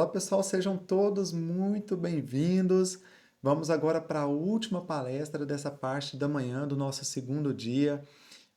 Olá, pessoal, sejam todos muito bem-vindos. Vamos agora para a última palestra dessa parte da manhã do nosso segundo dia.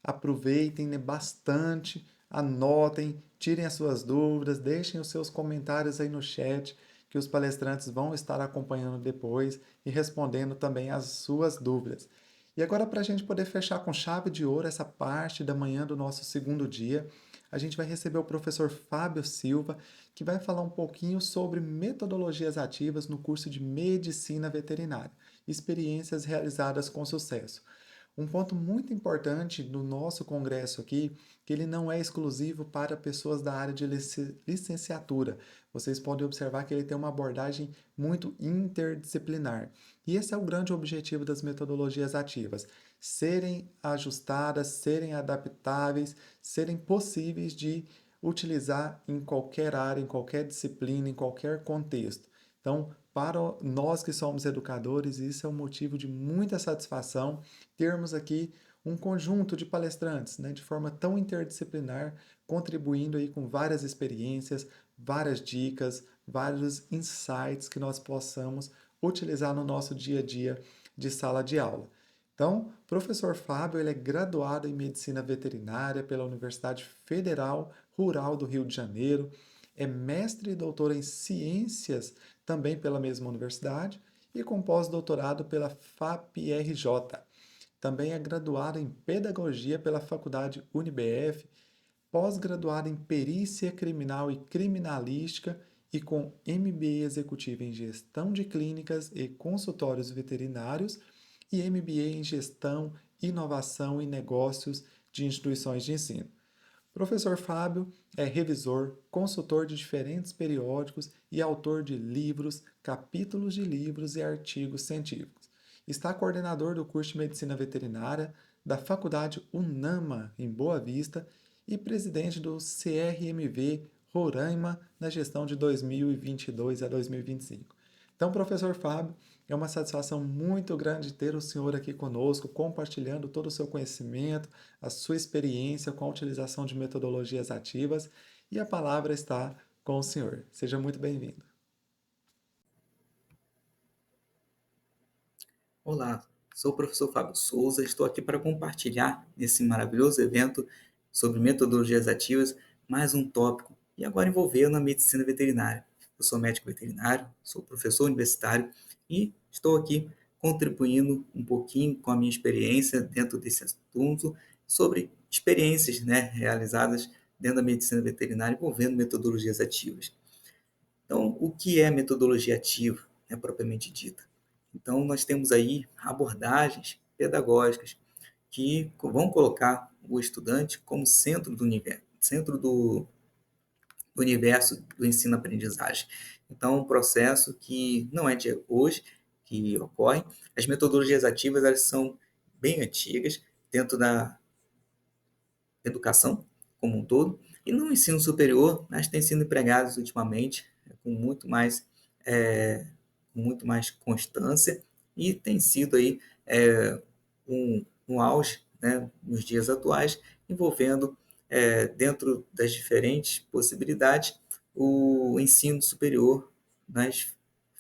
Aproveitem, né, bastante, anotem, tirem as suas dúvidas, deixem os seus comentários aí no chat, que os palestrantes vão estar acompanhando depois e respondendo também as suas dúvidas. E agora, para a gente poder fechar com chave de ouro essa parte da manhã do nosso segundo dia, a gente vai receber o professor Fábio Silva, que vai falar um pouquinho sobre metodologias ativas no curso de Medicina Veterinária, experiências realizadas com sucesso. Um ponto muito importante do nosso congresso aqui, que ele não é exclusivo para pessoas da área de licenciatura. Vocês podem observar que ele tem uma abordagem muito interdisciplinar. E esse é o grande objetivo das metodologias ativas: serem ajustadas, serem adaptáveis, serem possíveis de utilizar em qualquer área, em qualquer disciplina, em qualquer contexto. Então, para nós que somos educadores, isso é um motivo de muita satisfação termos aqui um conjunto de palestrantes, né, de forma tão interdisciplinar, contribuindo aí com várias experiências, várias dicas, vários insights que nós possamos utilizar no nosso dia a dia de sala de aula. Então, o professor Fábio, ele é graduado em Medicina Veterinária pela Universidade Federal Rural do Rio de Janeiro, é mestre e doutor em Ciências também pela mesma universidade e com pós-doutorado pela FAPRJ. Também é graduado em Pedagogia pela Faculdade UniBF, pós-graduado em Perícia Criminal e Criminalística e com MBA Executivo em Gestão de Clínicas e Consultórios Veterinários e MBA em Gestão, Inovação e Negócios de Instituições de Ensino. Professor Fábio é revisor, consultor de diferentes periódicos e autor de livros, capítulos de livros e artigos científicos. Está coordenador do curso de Medicina Veterinária da Faculdade UNAMA, em Boa Vista, e presidente do CRMV Roraima na gestão de 2022 a 2025. Então, professor Fábio, é uma satisfação muito grande ter o senhor aqui conosco, compartilhando todo o seu conhecimento, a sua experiência com a utilização de metodologias ativas, e a palavra está com o senhor. Seja muito bem-vindo. Olá, sou o professor Fábio Souza, estou aqui para compartilhar nesse maravilhoso evento sobre metodologias ativas mais um tópico, e agora envolvendo a medicina veterinária. Eu sou médico veterinário, sou professor universitário e estou aqui contribuindo um pouquinho com a minha experiência dentro desse assunto sobre experiências, realizadas dentro da medicina veterinária envolvendo metodologias ativas. Então, o que é metodologia ativa, propriamente dita? Então, nós temos aí abordagens pedagógicas que vão colocar o estudante como centro do universo do ensino-aprendizagem. Então, um processo que não é de hoje que ocorre. As metodologias ativas, elas são bem antigas dentro da educação como um todo, e no ensino superior, elas têm sido empregadas ultimamente com é, muito mais constância, e tem sido aí um auge, nos dias atuais, envolvendo, dentro das diferentes possibilidades, o ensino superior nas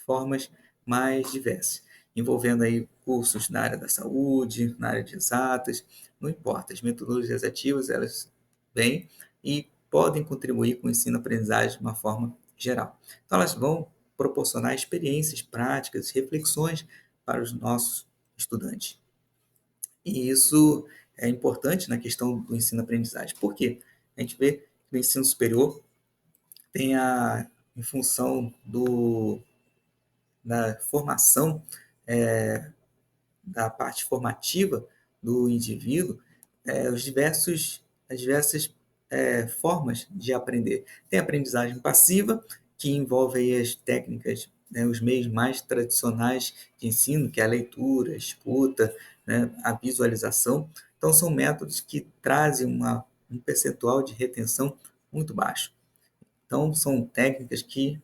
formas mais diversas, envolvendo aí cursos na área da saúde, na área de exatas, não importa, as metodologias ativas, elas vêm e podem contribuir com o ensino-aprendizagem de uma forma geral. Então, elas vão proporcionar experiências práticas, reflexões para os nossos estudantes. E isso é importante na questão do ensino-aprendizagem. Por quê? A gente vê que no ensino superior tem em função da formação, da parte formativa do indivíduo, as diversas formas de aprender. Tem a aprendizagem passiva, que envolve aí as técnicas, os meios mais tradicionais de ensino, que é a leitura, a escuta, a visualização. Então, são métodos que trazem um percentual de retenção muito baixo. Então, são técnicas que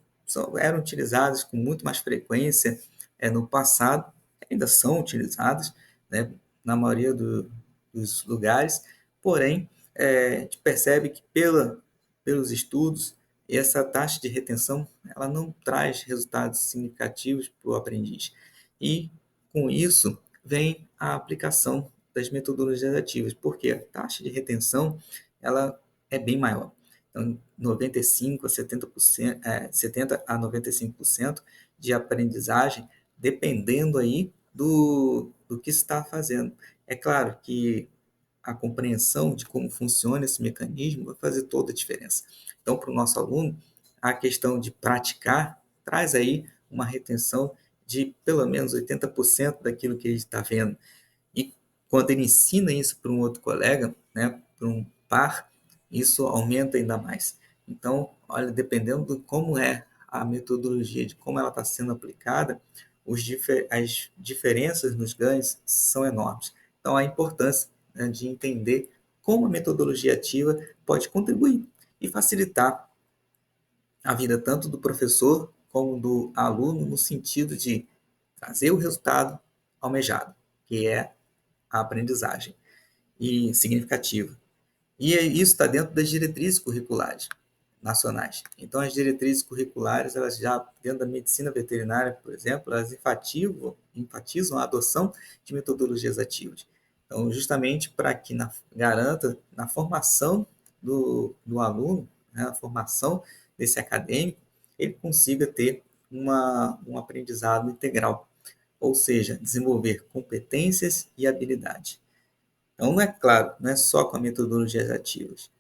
eram utilizadas com muito mais frequência no passado, ainda são utilizadas, na maioria dos lugares, porém, a gente percebe que pelos estudos essa taxa de retenção ela não traz resultados significativos para o aprendiz. E, com isso, vem a aplicação das metodologias ativas, porque a taxa de retenção ela é bem maior. Então, 95 a 70%, 70 a 95% de aprendizagem, dependendo aí do que se está fazendo. É claro que a compreensão de como funciona esse mecanismo vai fazer toda a diferença. Então, para o nosso aluno, a questão de praticar traz aí uma retenção de pelo menos 80% daquilo que ele está vendo. E quando ele ensina isso para um outro colega, né, para um par, isso aumenta ainda mais. Então, olha, dependendo de como é a metodologia, de como ela está sendo aplicada, as diferenças nos ganhos são enormes. Então, a importância, né, de entender como a metodologia ativa pode contribuir e facilitar a vida tanto do professor como do aluno, no sentido de trazer o resultado almejado, que é a aprendizagem e significativa. E isso está dentro das diretrizes curriculares nacionais. Então, as diretrizes curriculares, elas já, dentro da medicina veterinária, por exemplo, elas enfatizam a adoção de metodologias ativas. Então, justamente para que garanta na formação do aluno, né, a formação desse acadêmico, ele consiga ter um aprendizado integral, ou seja, desenvolver competências e habilidades. Então, não é claro, não é só com a metodologia ativas,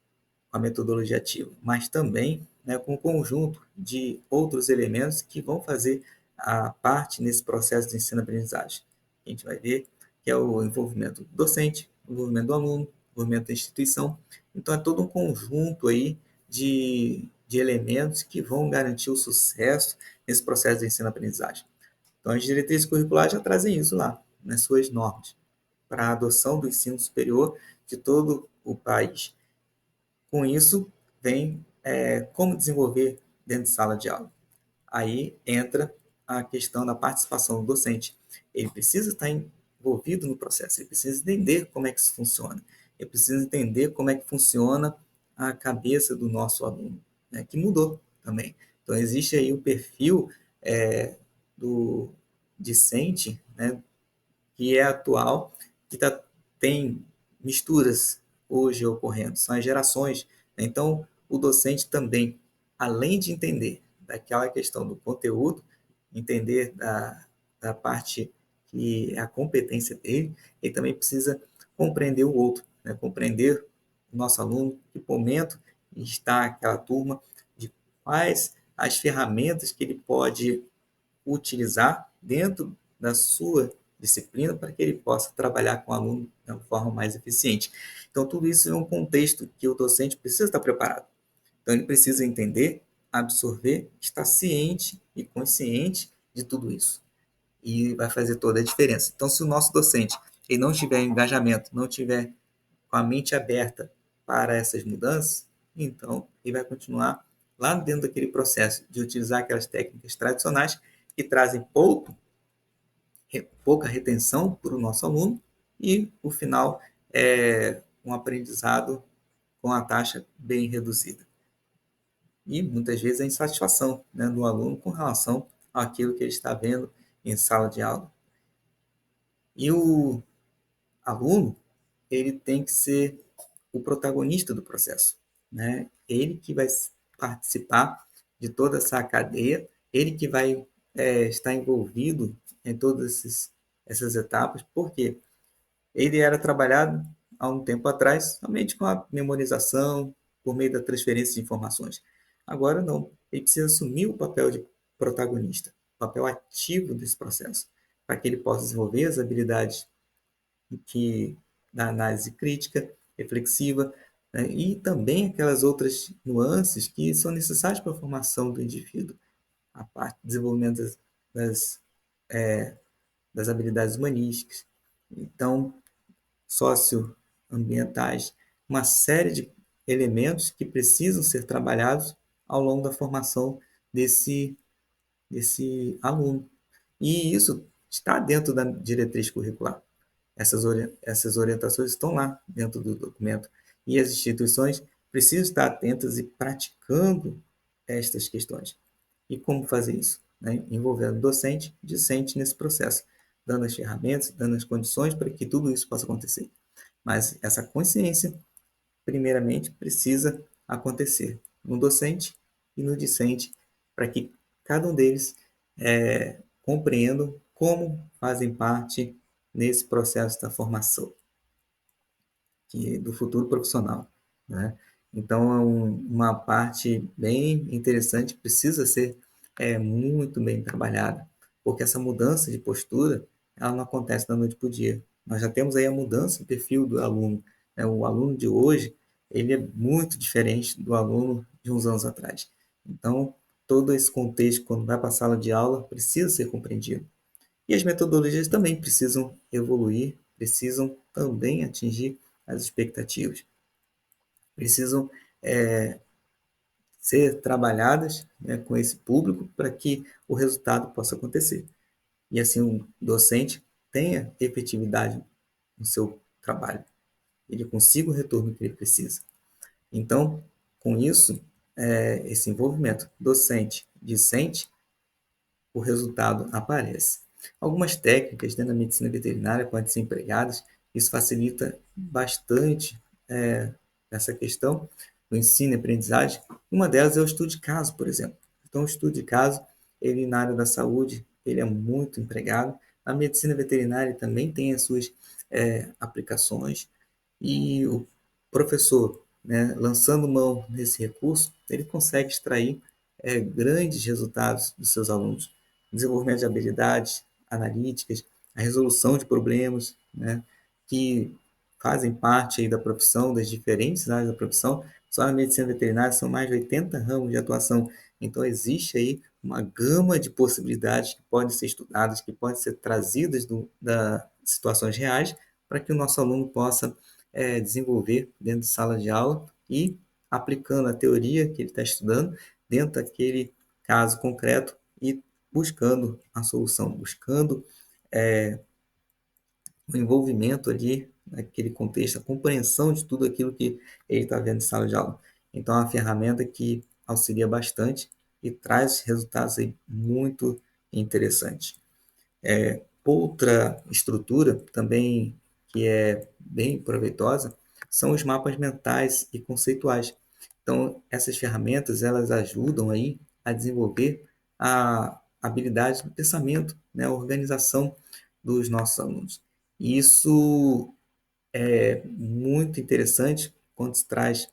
com a metodologia ativa, mas também, né, com o conjunto de outros elementos que vão fazer a parte nesse processo de ensino-aprendizagem. A gente vai ver que é o envolvimento do docente, o envolvimento do aluno, o envolvimento da instituição. Então, é todo um conjunto aí de elementos que vão garantir o sucesso nesse processo de ensino-aprendizagem. Então, as diretrizes curriculares já trazem isso lá, nas suas normas, para a adoção do ensino superior de todo o país. Com isso, vem como desenvolver dentro de sala de aula. Aí entra a questão da participação do docente. Ele precisa estar envolvido no processo, ele precisa entender como é que isso funciona, ele precisa entender como é que funciona a cabeça do nosso aluno, né, que mudou também. Então, existe aí o perfil do discente, né, que é atual, que tem misturas hoje ocorrendo, são as gerações. Então, o docente também, além de entender daquela questão do conteúdo, entender da parte que é a competência dele, ele também precisa compreender o outro, né? Compreender o nosso aluno, que momento está aquela turma, de quais as ferramentas que ele pode utilizar dentro da sua disciplina para que ele possa trabalhar com o aluno de uma forma mais eficiente. Então, tudo isso é um contexto que o docente precisa estar preparado. Então, ele precisa entender, absorver, estar ciente e consciente de tudo isso. E vai fazer toda a diferença. Então, se o nosso docente ele não tiver engajamento, não tiver com a mente aberta para essas mudanças, então ele vai continuar lá dentro daquele processo de utilizar aquelas técnicas tradicionais que trazem pouca retenção para o nosso aluno e o final é um aprendizado com a taxa bem reduzida. E muitas vezes a insatisfação, né, do aluno com relação àquilo que ele está vendo em sala de aula. E o aluno, ele tem que ser o protagonista do processo, né? Ele que vai participar de toda essa cadeia, ele que vai estar envolvido em essas etapas, porque ele era trabalhado há um tempo atrás somente com a memorização, por meio da transferência de informações. Agora não, ele precisa assumir o papel de protagonista, o papel ativo desse processo, para que ele possa desenvolver as habilidades que da análise crítica, reflexiva, né, e também aquelas outras nuances que são necessárias para a formação do indivíduo, a parte do desenvolvimento das, das habilidades humanísticas, então socioambientais, uma série de elementos que precisam ser trabalhados ao longo da formação desse, desse aluno. E isso está dentro da diretriz curricular. Essas orientações estão lá dentro do documento. E as instituições precisam estar atentas e praticando estas questões. E como fazer isso? Né? Envolvendo docente, discente nesse processo, dando as ferramentas, dando as condições para que tudo isso possa acontecer. Mas essa consciência, primeiramente, precisa acontecer no docente e no discente, para que cada um deles compreendam como fazem parte nesse processo da formação do futuro profissional, né? Então, é uma parte bem interessante, precisa ser muito bem trabalhada, porque essa mudança de postura, ela não acontece da noite para o dia. Nós já temos aí a mudança do perfil do aluno, né? O aluno de hoje, ele é muito diferente do aluno de uns anos atrás. Então, todo esse contexto, quando vai para a sala de aula, precisa ser compreendido. E as metodologias também precisam evoluir, precisam também atingir as expectativas, precisam ser trabalhadas, né, com esse público para que o resultado possa acontecer. E assim o docente tenha efetividade no seu trabalho, ele consiga o retorno que ele precisa. Então, com isso, esse envolvimento docente-discente, o resultado aparece. Algumas técnicas dentro da medicina veterinária podem ser empregadas, isso facilita bastante essa questão do ensino e aprendizagem. Uma delas é o estudo de caso, por exemplo. Então, o estudo de caso, ele na área da saúde, ele é muito empregado. A medicina veterinária também tem as suas aplicações e o professor, né, lançando mão desse recurso, ele consegue extrair grandes resultados dos seus alunos. Desenvolvimento de habilidades analíticas, a resolução de problemas, né, que fazem parte aí da profissão, das diferentes áreas da profissão. Só na medicina veterinária são mais de 80 ramos de atuação. Então, existe aí uma gama de possibilidades que podem ser estudadas, que podem ser trazidas das situações reais, para que o nosso aluno possa desenvolver dentro de sala de aula e aplicando a teoria que ele está estudando dentro daquele caso concreto e buscando a solução, buscando o envolvimento ali naquele contexto, a compreensão de tudo aquilo que ele está vendo em sala de aula. Então, é uma ferramenta que auxilia bastante e traz resultados aí muito interessantes. Outra estrutura também que é bem proveitosa são os mapas mentais e conceituais. Então, essas ferramentas elas ajudam aí a desenvolver a habilidade do pensamento, né, a organização dos nossos alunos. E isso é muito interessante quando se traz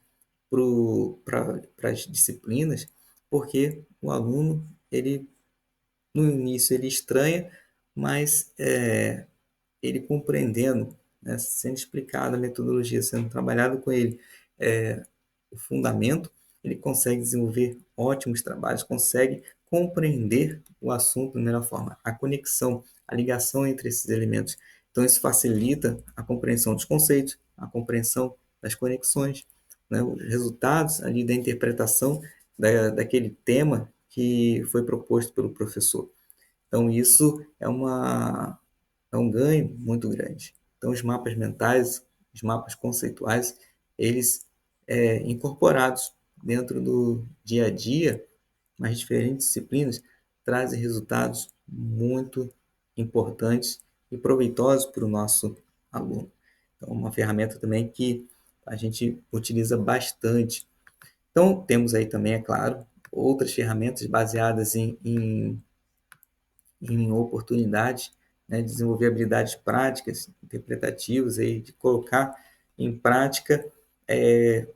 para as disciplinas, porque o aluno, ele no início ele estranha, mas ele compreendendo, né, sendo explicada a metodologia, sendo trabalhado com ele o fundamento, ele consegue desenvolver ótimos trabalhos, consegue compreender o assunto da melhor forma, a conexão, a ligação entre esses elementos. Então, isso facilita a compreensão dos conceitos, a compreensão das conexões, né, os resultados ali da interpretação daquele tema que foi proposto pelo professor. Então, isso é um ganho muito grande. Então, os mapas mentais, os mapas conceituais, eles incorporados dentro do dia a dia, nas diferentes disciplinas, trazem resultados muito importantes e proveitosos para o nosso aluno. Então, uma ferramenta também que a gente utiliza bastante. Então, temos aí também, é claro, outras ferramentas baseadas em oportunidades, né, de desenvolver habilidades práticas, interpretativas, aí, de colocar em prática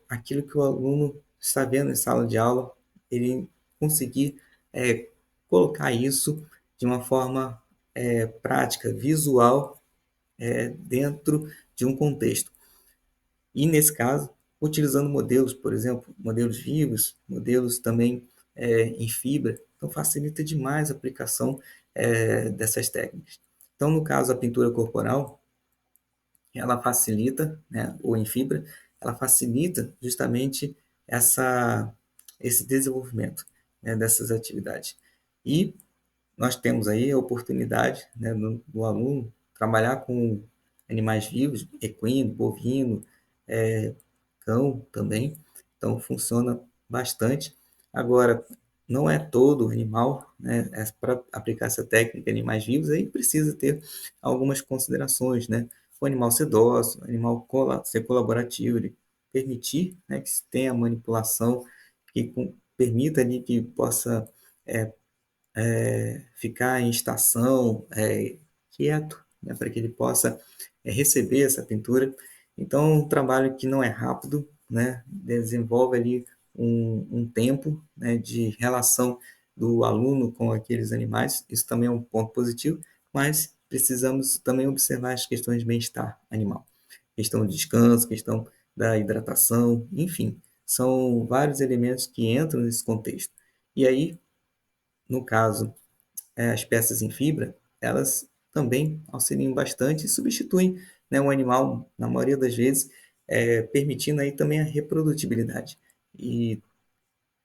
aquilo que o aluno está vendo em sala de aula, ele conseguir colocar isso de uma forma prática, visual, dentro de um contexto. E, nesse caso, utilizando modelos, por exemplo, modelos vivos, modelos também em fibra. Então, facilita demais a aplicação dessas técnicas. Então, no caso, a pintura corporal, ela facilita, né, ou em fibra, ela facilita justamente esse desenvolvimento, né, dessas atividades. E nós temos aí a oportunidade, né, do aluno trabalhar com animais vivos, equino, bovino, cão também. Então, funciona bastante. Agora, não é todo animal, né? Para aplicar essa técnica em animais vivos, aí precisa ter algumas considerações, né? O animal ser dócil, o animal ser colaborativo, ele permitir, né, que se tenha manipulação, que permita ali que possa ficar em estação, quieto, né, para que ele possa receber essa pintura. Então, é um trabalho que não é rápido, né, desenvolve ali um tempo, né, de relação do aluno com aqueles animais. Isso também é um ponto positivo, mas precisamos também observar as questões de bem-estar animal, questão de descanso, questão da hidratação, enfim, são vários elementos que entram nesse contexto. E aí, no caso as peças em fibra, elas também auxiliam bastante e substituem, né, um animal, na maioria das vezes, permitindo aí também a reprodutibilidade e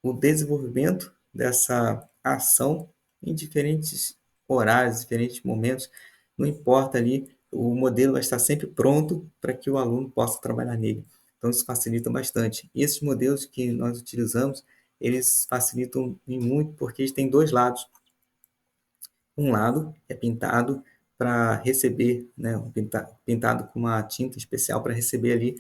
o desenvolvimento dessa ação em diferentes horários, diferentes momentos, não importa ali, o modelo vai estar sempre pronto para que o aluno possa trabalhar nele. Então, isso facilita bastante. E esses modelos que nós utilizamos, eles facilitam em muito porque eles têm dois lados. Um lado é pintado para receber, né, pintado com uma tinta especial para receber ali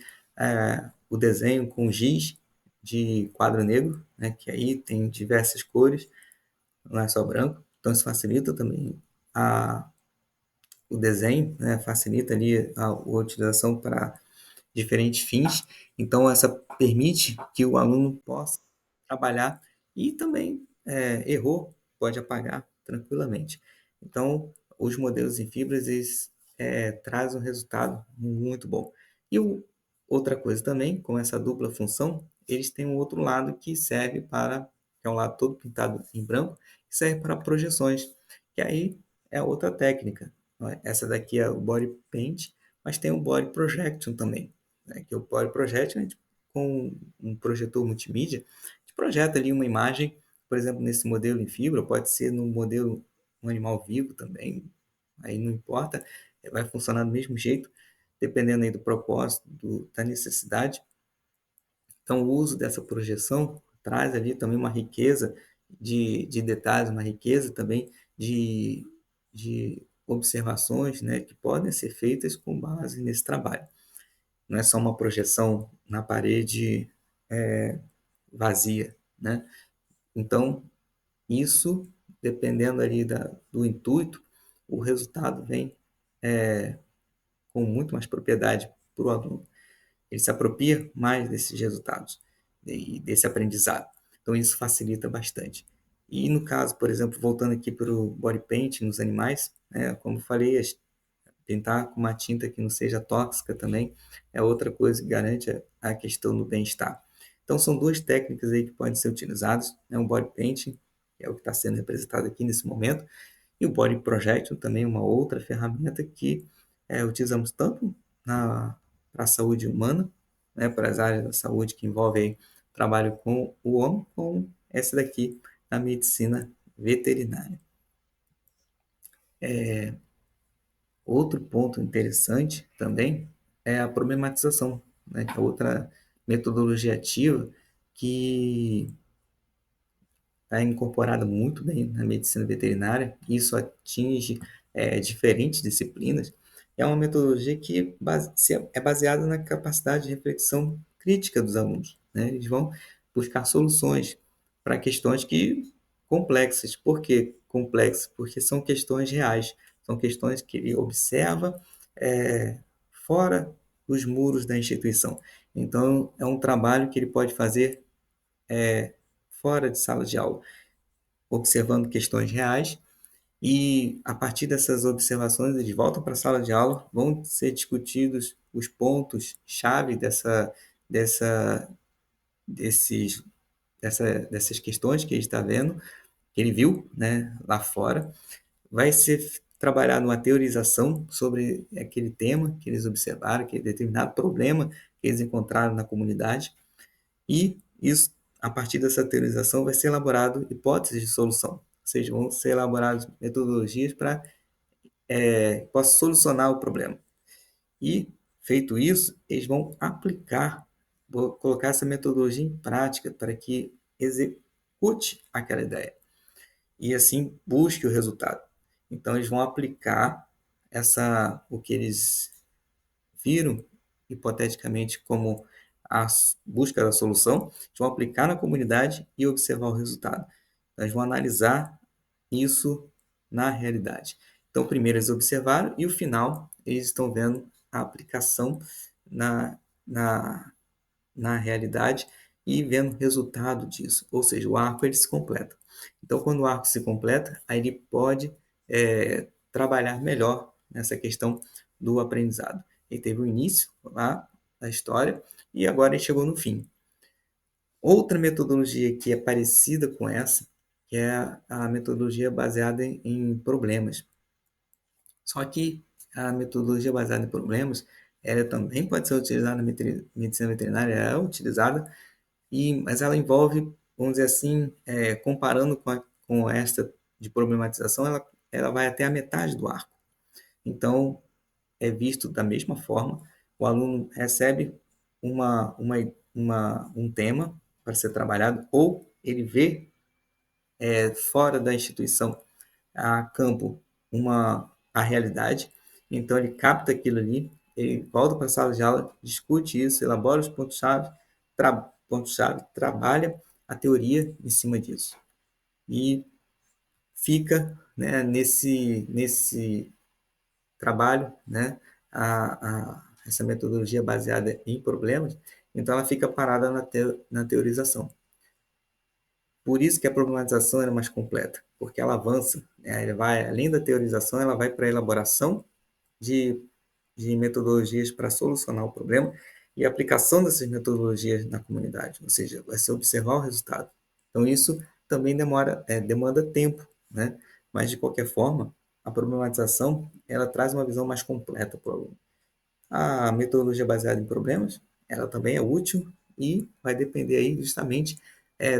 o desenho com giz de quadro negro, né, que aí tem diversas cores, não é só branco, então isso facilita também a, o desenho, né, facilita ali a utilização para diferentes fins. Então, essa permite que o aluno possa trabalhar e também errou, pode apagar tranquilamente. Então, os modelos em fibras eles trazem um resultado muito bom. E outra coisa também, com essa dupla função, eles têm um outro lado que serve para, que é um lado todo pintado em branco, que serve para projeções, que aí é outra técnica. Não é? Essa daqui é o body paint, mas tem o body projection também, né? Que é o body projection, a gente, com um projetor multimídia, a gente projeta ali uma imagem, por exemplo, nesse modelo em fibra, pode ser no modelo um animal vivo também, aí não importa, vai funcionar do mesmo jeito, dependendo aí do propósito, da necessidade. Então, o uso dessa projeção traz ali também uma riqueza de detalhes, uma riqueza também de observações, né, que podem ser feitas com base nesse trabalho. Não é só uma projeção na parede vazia, né? Então, isso, dependendo ali do intuito, o resultado vem com muito mais propriedade para o aluno. Ele se apropria mais desses resultados e desse aprendizado. Então, isso facilita bastante. E no caso, por exemplo, voltando aqui para o body paint nos animais, né, como eu falei, pintar com uma tinta que não seja tóxica também é outra coisa que garante a questão do bem-estar. Então, são duas técnicas aí que podem ser utilizadas, né? O body painting, que é o que está sendo representado aqui nesse momento, e o body projection também é uma outra ferramenta que utilizamos tanto para a saúde humana, né, para as áreas da saúde que envolvem trabalho com o homem, como essa daqui na medicina veterinária. Outro ponto interessante também é a problematização, né, que é outra metodologia ativa que está incorporada muito bem na medicina veterinária. Isso atinge diferentes disciplinas. É uma metodologia que é baseada na capacidade de reflexão crítica dos alunos, né? Eles vão buscar soluções para questões complexas. Por que complexas? Porque são questões reais, são questões que ele observa fora dos muros da instituição. Então, é um trabalho que ele pode fazer fora de sala de aula, observando questões reais, e a partir dessas observações eles voltam para a sala de aula, vão ser discutidos os pontos-chave dessa, desses, dessas questões que ele está vendo, que ele viu, né, lá fora, vai ser trabalhado uma teorização sobre aquele tema que eles observaram, aquele determinado problema que eles encontraram na comunidade, e isso, a partir dessa teorização, vai ser elaborado hipóteses de solução, ou seja, vão ser elaboradas metodologias para possa solucionar o problema. E, feito isso, eles vão aplicar, vou colocar essa metodologia em prática para que execute execute aquela ideia e assim busque o resultado. Então eles vão aplicar o que eles viram hipoteticamente como a busca da solução, vão aplicar na comunidade e observar o resultado. Eles vão analisar isso na realidade. Então, primeiro eles observaram e o final eles estão vendo a aplicação na, na, na realidade e vendo o resultado disso. Ou seja, o arco ele se completa. Então, quando o arco se completa, aí ele pode trabalhar melhor nessa questão do aprendizado. Ele teve o início lá da história e agora ele chegou no fim. Outra metodologia que é parecida com essa, que é a metodologia baseada em problemas. Só que a metodologia baseada em problemas, ela também pode ser utilizada na medicina veterinária, é utilizada, mas ela envolve, vamos dizer assim, comparando com esta de problematização, ela vai até a metade do arco. Então, é visto da mesma forma, o aluno recebe um tema para ser trabalhado, ou ele vê fora da instituição, a campo, a realidade, então ele capta aquilo ali, ele volta para a sala de aula, discute isso, elabora os pontos-chave, trabalha a teoria em cima disso. E fica, né, nesse trabalho, né, essa metodologia baseada em problemas, então ela fica parada na teorização. Por isso que a problematização é mais completa, porque ela avança, né? Ela vai, além da teorização, ela vai para a elaboração de, de metodologias para solucionar o problema e a aplicação dessas metodologias na comunidade, ou seja, vai se observar o resultado. Então, isso também demanda tempo, né? Mas, de qualquer forma, a problematização ela traz uma visão mais completa para o aluno. A metodologia baseada em problemas, ela também é útil e vai depender aí justamente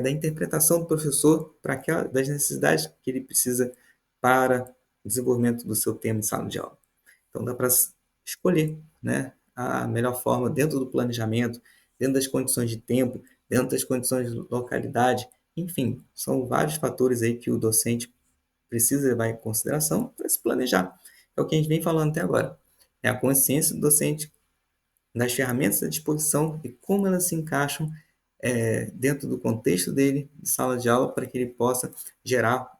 da interpretação do professor das necessidades que ele precisa para o desenvolvimento do seu tema em sala de aula. Então dá para escolher, né, a melhor forma dentro do planejamento, dentro das condições de tempo, dentro das condições de localidade, enfim, são vários fatores aí que o docente precisa levar em consideração para se planejar. É o que a gente vem falando até agora. É a consciência do docente das ferramentas à disposição e como elas se encaixam dentro do contexto dele, de sala de aula, para que ele possa gerar,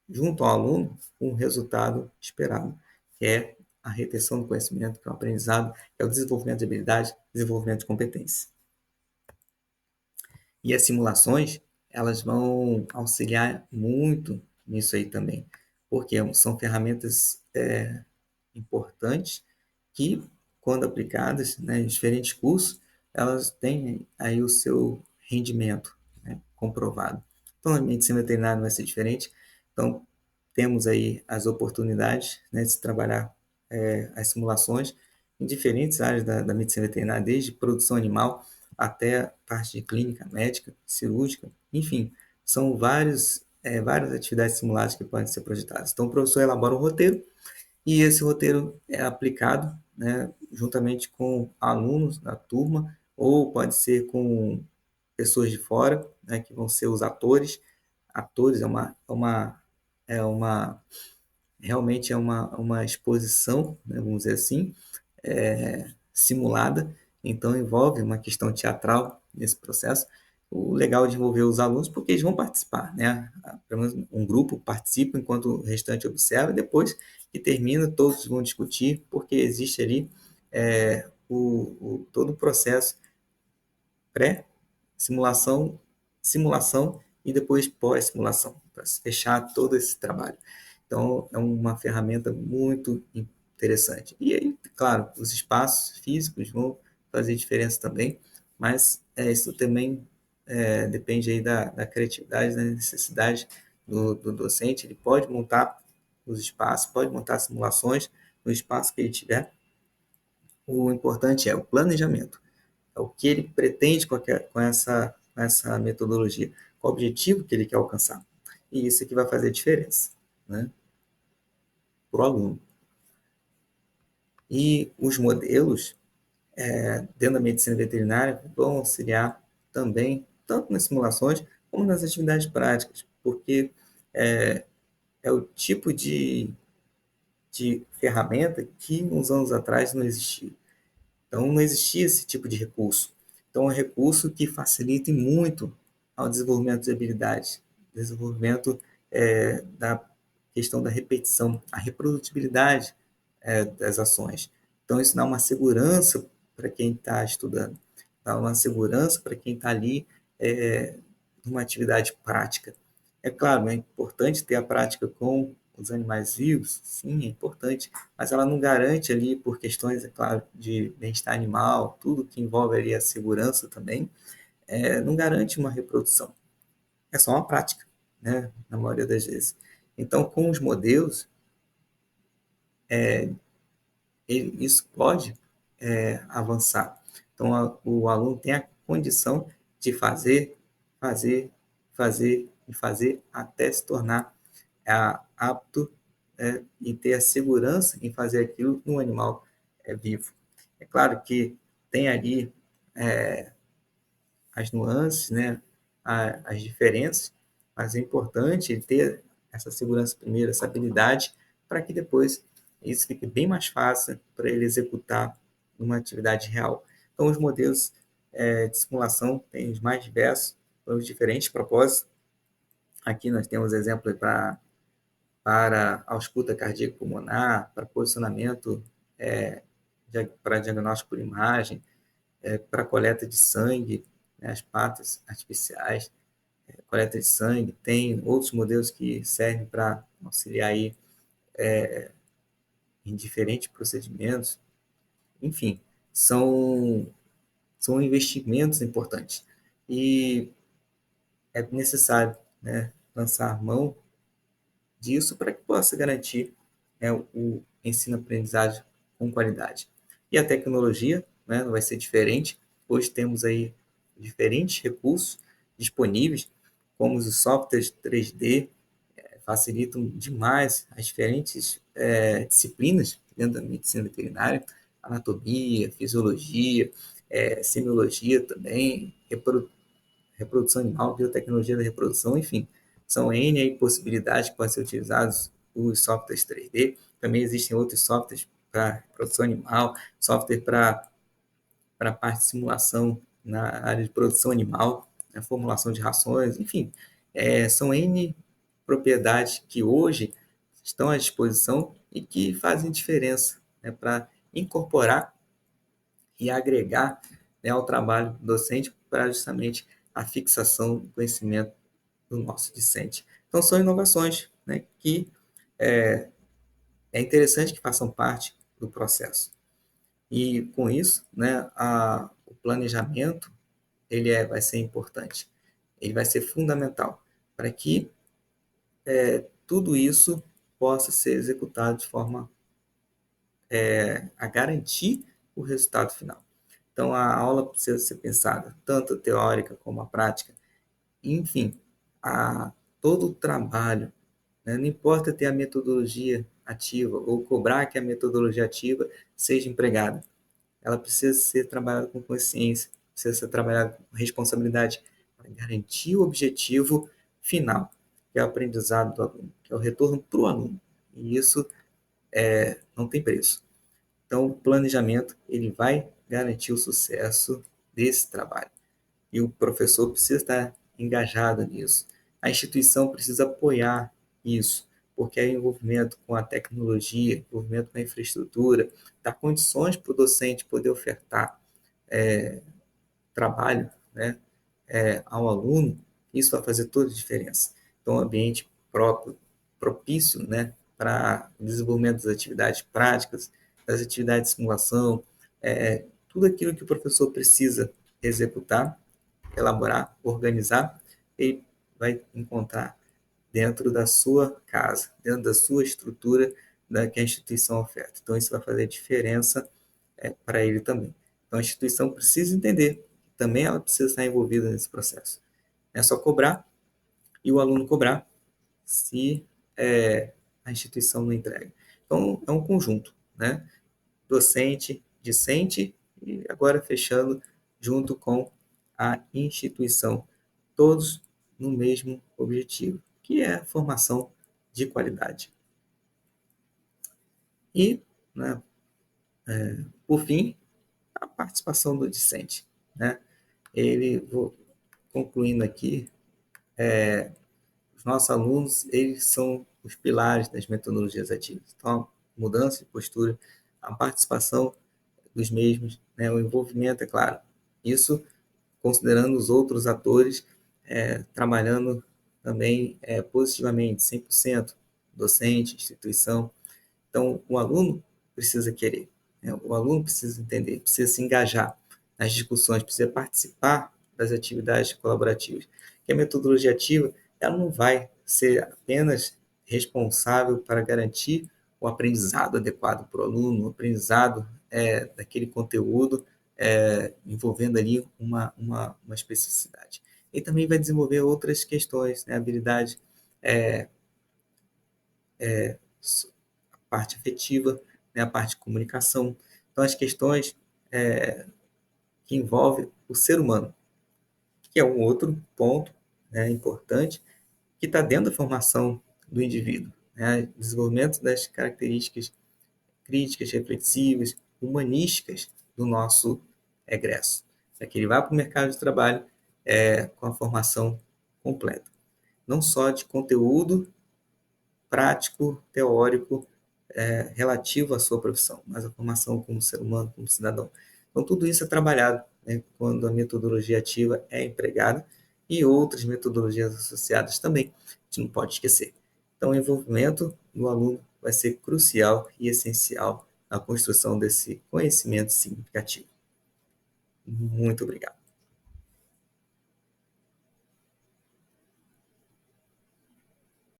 junto ao aluno, um resultado esperado, que é a retenção do conhecimento, que é o aprendizado, é o desenvolvimento de habilidade, desenvolvimento de competência. E as simulações, elas vão auxiliar muito nisso aí também, porque são ferramentas importantes que, quando aplicadas, né, em diferentes cursos, elas têm aí o seu rendimento, né, comprovado. Então, a medicina veterinária vai ser diferente. Então, temos aí as oportunidades, né, de se trabalhar as simulações em diferentes áreas da medicina veterinária, desde produção animal até a parte de clínica, médica, cirúrgica, enfim, são várias atividades simuladas que podem ser projetadas. Então, o professor elabora um roteiro, e esse roteiro é aplicado, né, juntamente com alunos da turma, ou pode ser com pessoas de fora, né, que vão ser os atores. Atores realmente é uma exposição, né, vamos dizer assim, simulada, então envolve uma questão teatral nesse processo. O legal de envolver os alunos, porque eles vão participar, né? Pelo menos um grupo participa enquanto o restante observa, e depois que termina, todos vão discutir, porque existe ali todo o processo pré-simulação, simulação e depois pós-simulação, para fechar todo esse trabalho. Então, é uma ferramenta muito interessante. E aí, claro, os espaços físicos vão fazer diferença também, mas isso também depende aí da criatividade, da necessidade do docente. Ele pode montar os espaços, pode montar simulações no espaço que ele tiver. O importante é o planejamento, é o que ele pretende com essa metodologia, qual o objetivo que ele quer alcançar. E isso é que vai fazer diferença, né, para o aluno. E os modelos, dentro da medicina veterinária, vão auxiliar também, tanto nas simulações, como nas atividades práticas, porque é, é o tipo de ferramenta que uns anos atrás não existia. Então, não existia esse tipo de recurso. Então, é um recurso que facilita muito ao desenvolvimento de habilidades, desenvolvimento da questão da repetição, a reprodutibilidade das ações. Então, isso dá uma segurança para quem está estudando, dá uma segurança para quem está ali numa atividade prática. É claro, é importante ter a prática com os animais vivos, sim, é importante, mas ela não garante ali, por questões, é claro, de bem-estar animal, tudo que envolve ali a segurança também, não garante uma reprodução. É só uma prática, né, na maioria das vezes. Então, com os modelos, isso pode avançar. Então, o aluno tem a condição de fazer, fazer e fazer até se tornar apto e ter a segurança em fazer aquilo no animal vivo. É claro que tem ali as nuances, né, as diferenças, mas é importante ter essa segurança primeiro, essa habilidade, para que depois isso fique bem mais fácil para ele executar uma atividade real. Então, os modelos de simulação têm os mais diversos, para os diferentes propósitos. Aqui nós temos exemplos para ausculta cardíaca pulmonar, para posicionamento, para diagnóstico por imagem, para coleta de sangue, né, as patas artificiais, coleta de sangue. Tem outros modelos que servem para auxiliar aí em diferentes procedimentos. Enfim, são, são investimentos importantes. E é necessário, né, lançar mão disso para que possa garantir o ensino-aprendizagem com qualidade. E a tecnologia, né, não vai ser diferente. Hoje temos aí diferentes recursos disponíveis, como os softwares 3D, facilitam demais as diferentes disciplinas dentro da medicina veterinária, anatomia, fisiologia, semiologia também, reprodução animal, biotecnologia da reprodução, enfim, são N aí possibilidades que podem ser utilizados os softwares 3D. Também existem outros softwares para produção animal, software para parte de simulação na área de produção animal, né, formulação de rações, enfim, são N propriedades que hoje estão à disposição e que fazem diferença, né, para incorporar e agregar, né, ao trabalho docente para justamente a fixação do conhecimento do nosso discente. Então, são inovações, né, que é interessante que façam parte do processo. E, com isso, né, o planejamento vai ser importante, ele vai ser fundamental para que tudo isso possa ser executado de forma a garantir o resultado final. Então, a aula precisa ser pensada, tanto a teórica como a prática. Enfim, todo o trabalho, né? Não importa ter a metodologia ativa ou cobrar que a metodologia ativa seja empregada. Ela precisa ser trabalhada com consciência, precisa ser trabalhada com responsabilidade para garantir o objetivo final, que é o aprendizado do aluno, que é o retorno para o aluno. E isso não tem preço. Então, o planejamento ele vai garantir o sucesso desse trabalho. E o professor precisa estar engajado nisso. A instituição precisa apoiar isso, porque é envolvimento com a tecnologia, envolvimento com a infraestrutura, dá condições para o docente poder ofertar trabalho, né, ao aluno, isso vai fazer toda a diferença. Então, um ambiente próprio, propício, né, para o desenvolvimento das atividades práticas, das atividades de simulação, tudo aquilo que o professor precisa executar, elaborar, organizar, ele vai encontrar dentro da sua casa, dentro da sua estrutura que a instituição oferta. Então, isso vai fazer diferença para ele também. Então, a instituição precisa entender que também ela precisa estar envolvida nesse processo. Não é só cobrar e o aluno cobrar se a instituição não entrega. Então, é um conjunto, né? Docente, discente e agora fechando junto com a instituição. Todos no mesmo objetivo, que é a formação de qualidade. E, né, por fim, a participação do discente, né? Vou concluindo aqui, os nossos alunos, eles são os pilares das metodologias ativas. Então, a mudança de postura, a participação dos mesmos, né, o envolvimento, é claro. Isso considerando os outros atores, trabalhando também positivamente, 100%, docente, instituição. Então, o aluno precisa querer, né? O aluno precisa entender, precisa se engajar nas discussões, precisa participar das atividades colaborativas. Que a metodologia ativa, ela não vai ser apenas responsável para garantir o aprendizado adequado para o aluno, o aprendizado daquele conteúdo, envolvendo ali uma especificidade. E também vai desenvolver outras questões, né? Habilidade, a parte afetiva, né? A parte de comunicação. Então, as questões que envolvem o ser humano, que é um outro ponto, né, importante, que está dentro da formação do indivíduo. Né? Desenvolvimento das características críticas, reflexivas, humanísticas do nosso egresso, para que ele vá para o mercado de trabalho com a formação completa. Não só de conteúdo prático, teórico, relativo à sua profissão, mas a formação como ser humano, como cidadão. Então, tudo isso é trabalhado, né, quando a metodologia ativa é empregada e outras metodologias associadas também, a gente não pode esquecer. Então, o envolvimento do aluno vai ser crucial e essencial na construção desse conhecimento significativo. Muito obrigado.